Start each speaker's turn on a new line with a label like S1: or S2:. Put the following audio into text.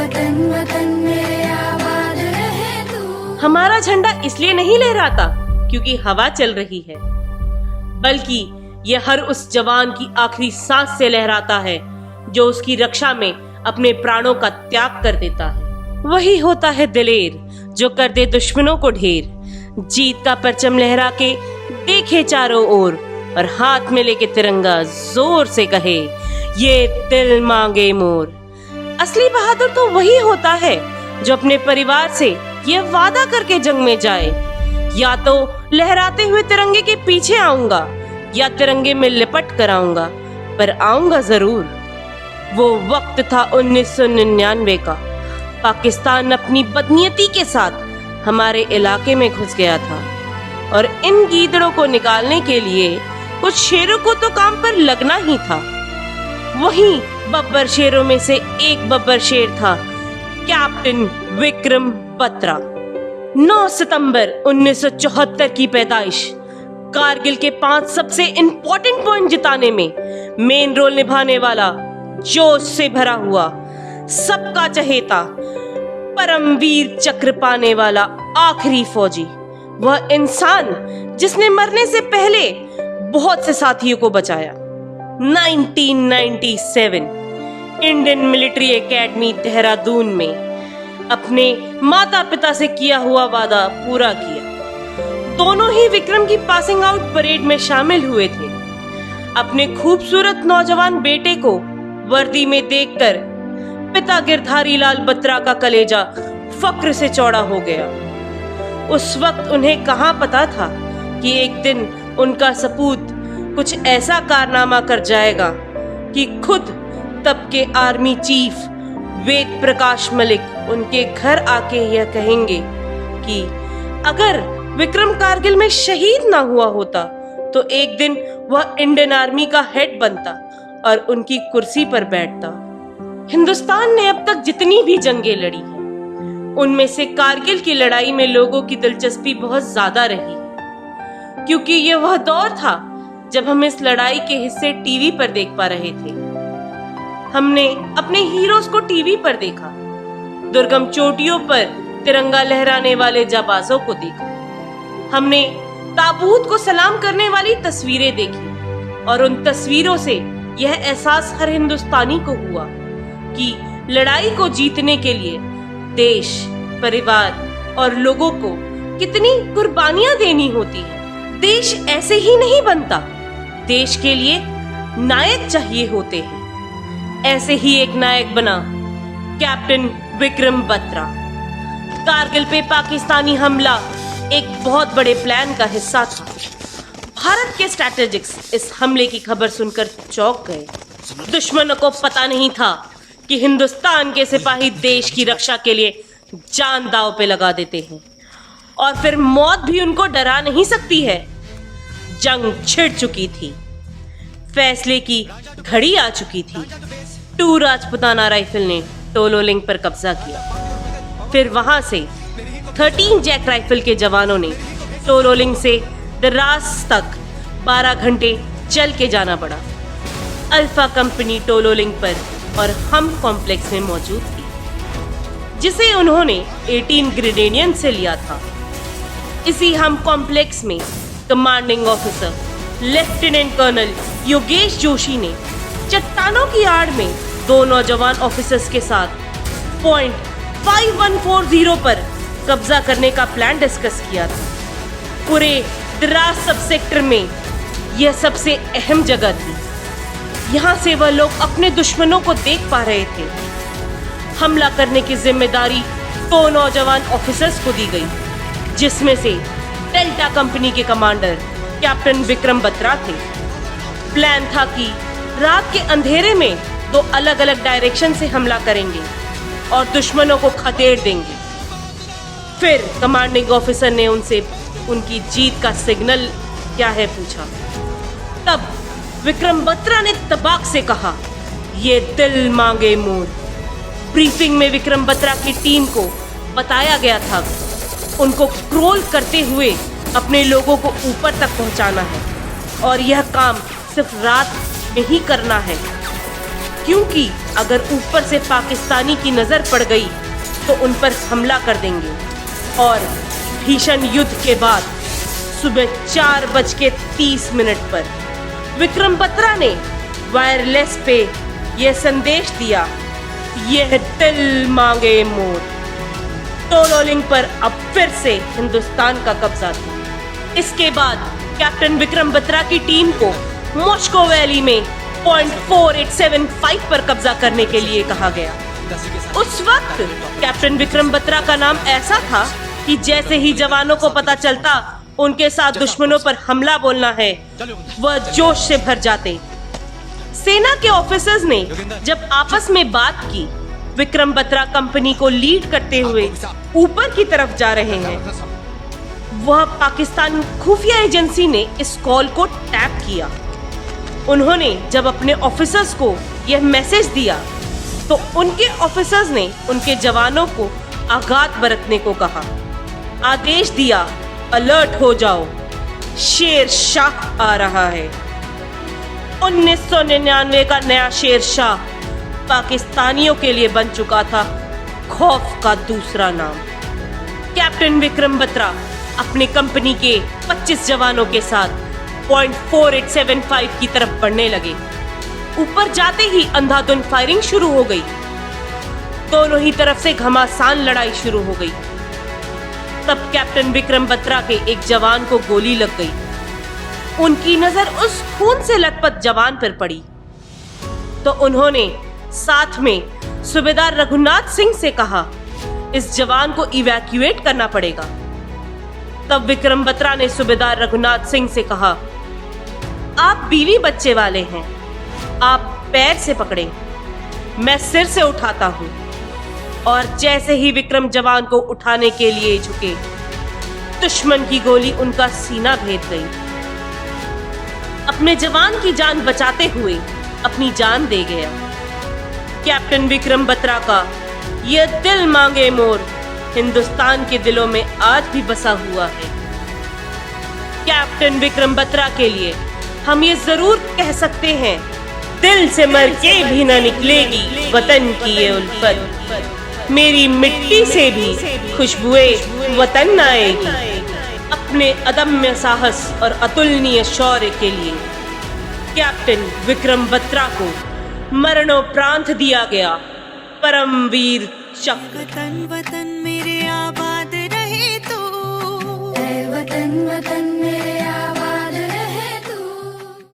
S1: वतन वतन मेरे आबाद रहे तू।
S2: हमारा झंडा इसलिए नहीं लहराता क्योंकि हवा चल रही है, बल्कि यह हर उस जवान की आखिरी सांस से लहराता है जो उसकी रक्षा में अपने प्राणों का त्याग कर देता है। वही होता है दिलेर जो कर दे दुश्मनों को ढेर। जीत का परचम लहरा के देखे चारों ओर और हाथ में लेके तिरंगा जोर से कहे, ये दिल मांगे मोर। असली बहादुर तो वही होता है जो अपने परिवार से यह वादा करके जंग में जाए, या तो लहराते हुए तिरंगे के पीछे आऊंगा या तिरंगे में लिपट कर आऊंगा, पर आऊंगा जरूर। वो वक्त था 1999 का। पाकिस्तान अपनी बदनीयती के साथ हमारे इलाके में घुस गया था और इन गीदड़ों को निकालने के लिए कुछ शेरों को तो काम पर लगना ही था। वहीं बब्बर शेरों में से एक बब्बर शेर था कैप्टन विक्रम बत्रा। 9 सितंबर 1974 की पैदाइश। कारगिल के 5 सबसे इंपॉर्टेंट पॉइंट जिताने में मेन रोल निभाने वाला, जोश से भरा हुआ, सबका चहेता, परमवीर चक्र पाने वाला आखिरी फौजी। वह इंसान जिसने मरने से पहले बहुत से साथियों को बचाया। 1997 इंडियन मिलिट्री एकेडमी देहरादून में अपने माता पिता से किया हुआ वादा पूरा किया। दोनों ही विक्रम की पासिंग आउट परेड में शामिल हुए थे। अपने खूबसूरत नौजवान बेटे को वर्दी में देखकर पिता गिरधारी लाल बत्रा का कलेजा फक्र से चौड़ा हो गया। उस वक्त उन्हें कहां पता था कि एक दिन उनका सपूत कुछ ऐसा कारनामा कर जाएगा कि खुद तब के आर्मी चीफ वेद प्रकाश मलिक उनके घर आके यह कहेंगे कि अगर विक्रम कारगिल में शहीद ना हुआ होता तो एक दिन वह इंडियन आर्मी का हेड बनता और उनकी कुर्सी पर बैठता। हिंदुस्तान ने अब तक जितनी भी जंगें लड़ी हैं, उनमें से कारगिल की लड़ाई में लोगों की दिलचस्पी बहुत ज्यादा रही है, क्योंकि यह वह दौर था जब हम इस लड़ाई के हिस्से टीवी पर देख पा रहे थे। हमने अपने हीरोज को टीवी पर देखा, दुर्गम चोटियों पर तिरंगा लहराने वाले जाबाजों को देखा, हमने ताबूत को सलाम करने वाली तस्वीरें देखी और उन तस्वीरों से यह एहसास हर हिंदुस्तानी को हुआ कि लड़ाई को जीतने के लिए देश, परिवार और लोगों को कितनी कुर्बानियां देनी होती है। देश ऐसे ही नहीं बनता, देश के लिए नायक चाहिए होते हैं। ऐसे ही एक नायक बना कैप्टन विक्रम बत्रा। कारगिल पे पाकिस्तानी हमला एक बहुत बड़े प्लान का हिस्सा था। भारत के स्ट्रैटेजिक्स इस हमले की खबर सुनकर चौंक गए। दुश्मनों को पता नहीं था कि हिंदुस्तान के सिपाही देश की रक्षा के लिए जान दांव पे लगा देते हैं और फिर मौत भी उनको डरा नहीं सकती है। जंग छिड़ चुकी थी, फैसले की घड़ी आ चुकी थी। 2 राजपुताना राइफल ने टोलोलिंग पर कब्जा किया। फिर वहां से 13 जैक राइफल के जवानों ने टोलोलिंग से द्रास तक 12 घंटे चल के जाना पड़ा। अल्फा कंपनी टोलोलिंग पर और हम कॉम्प्लेक्स में मौजूद थी, जिसे उन्होंने 18 ग्रेनेडियन से लिया था। इसी हम कॉम्प्लेक्स में commanding officer lieutenant colonel Yogesh Joshi ने चट्टानों की आड़ में 2 नौजवान ऑफिसर्स के साथ पॉइंट 5140 पर कब्जा करने का प्लान डिस्कस किया था। पूरे द्रास सब सेक्टर में यह सबसे अहम जगह थी। यहाँ से वह लोग अपने दुश्मनों को देख पा रहे थे। हमला करने की जिम्मेदारी 2 नौजवान ऑफिसर्स को दी गई, जिसमें से डेल्टा कंपनी के कमांडर कैप्टन विक्रम बत्रा थे। प्लान था कि रात के अंधेरे में 2 अलग अलग डायरेक्शन से हमला करेंगे और दुश्मनों को खदेड़ देंगे। फिर कमांडिंग ऑफिसर ने उनसे उनकी जीत का सिग्नल क्या है पूछा। तब विक्रम बत्रा ने तबाक से कहा, ये दिल मांगे मोर। ब्रीफिंग में विक्रम बत्रा की टीम को बताया गया था उनको क्रोल करते हुए अपने लोगों को ऊपर तक पहुंचाना है और यह काम सिर्फ रात में ही करना है, क्योंकि अगर ऊपर से पाकिस्तानी की नजर पड़ गई तो उन पर हमला कर देंगे। और भीषण युद्ध के बाद सुबह 4:30 पर विक्रम बत्रा ने वायरलेस पे यह संदेश दिया, यह दिल मांगे मोर। टोलोलिंग पर अब फिर से हिंदुस्तान का कब्जा था। इसके बाद कैप्टन विक्रम बत्रा की टीम को मॉस्को वैली में .4875 पर कब्जा करने के लिए कहा गया। उस वक्त कैप्टन विक्रम बत्रा का नाम ऐसा था कि जैसे ही जवानों को पता चलता उनके साथ दुश्मनों पर हमला बोलना है, वह जोश से भर जाते। सेना के ऑफिसर्स ने जब आपस में बात की, विक्रम बत्रा कंपनी को लीड करते हुए ऊपर की तरफ जा रहे हैं। वह पाकिस्तान खुफिया एजेंसी ने इस कॉल को टैप किया। उन्होंने जब अपने ऑफिसर्स को यह मैसेज दिया तो उनके ऑफिसर्स ने उनके जवानों को आघात बरतने को कहा। आदेश दिया, अलर्ट हो जाओ, शेर शाह आ रहा है। 1999 का नया शेर शाह पाकिस्तानियों के लिए बन चुका था खौफ का दूसरा नाम। कैप्टन विक्रम बत्रा अपनी कंपनी के 25 जवानों के साथ .4875 की तरफ बढ़ने लगे। ऊपर जाते ही अंधाधुंध फायरिंग शुरू हो गई। दोनों ही तरफ से घमासान लड़ाई शुरू हो गई। तब कैप्टन विक्रम बत्रा के एक जवान को गोली लग गई। उनकी नजर उस खून से लथपथ जवान पर पड़ी तो उन्होंने साथ में सूबेदार रघुनाथ सिंह से कहा, इस जवान को इवैक्यूएट करना पड़ेगा। तब विक्रम बत्रा ने सूबेदार रघुनाथ सिंह से कहा, आप बीवी बच्चे वाले हैं, आप पैर से पकड़े, मैं सिर से उठाता हूं। और जैसे ही विक्रम जवान को उठाने के लिए झुके, दुश्मन की गोली उनका सीना भेद गई। अपने जवान की जान बचाते हुए अपनी जान दे गया। कैप्टन विक्रम बत्रा का यह दिल मांगे मोर हिंदुस्तान के दिलों में आज भी बसा हुआ है। कैप्टन विक्रम बत्रा के लिए हम ये जरूर कह सकते हैं, दिल से मर के भी न निकलेगी वतन की ये उल्फत। मेरी मिट्टी से भी खुशबुएं वतन आएगी। अपने अदम्य साहस और अतुलनीय शौर्य के लिए कैप्टन विक्रम बत्रा को मरणोपरांत दिया गया परमवीर चक्र।
S1: वतन वतन मेरे आबाद रहे तू, वतन वतन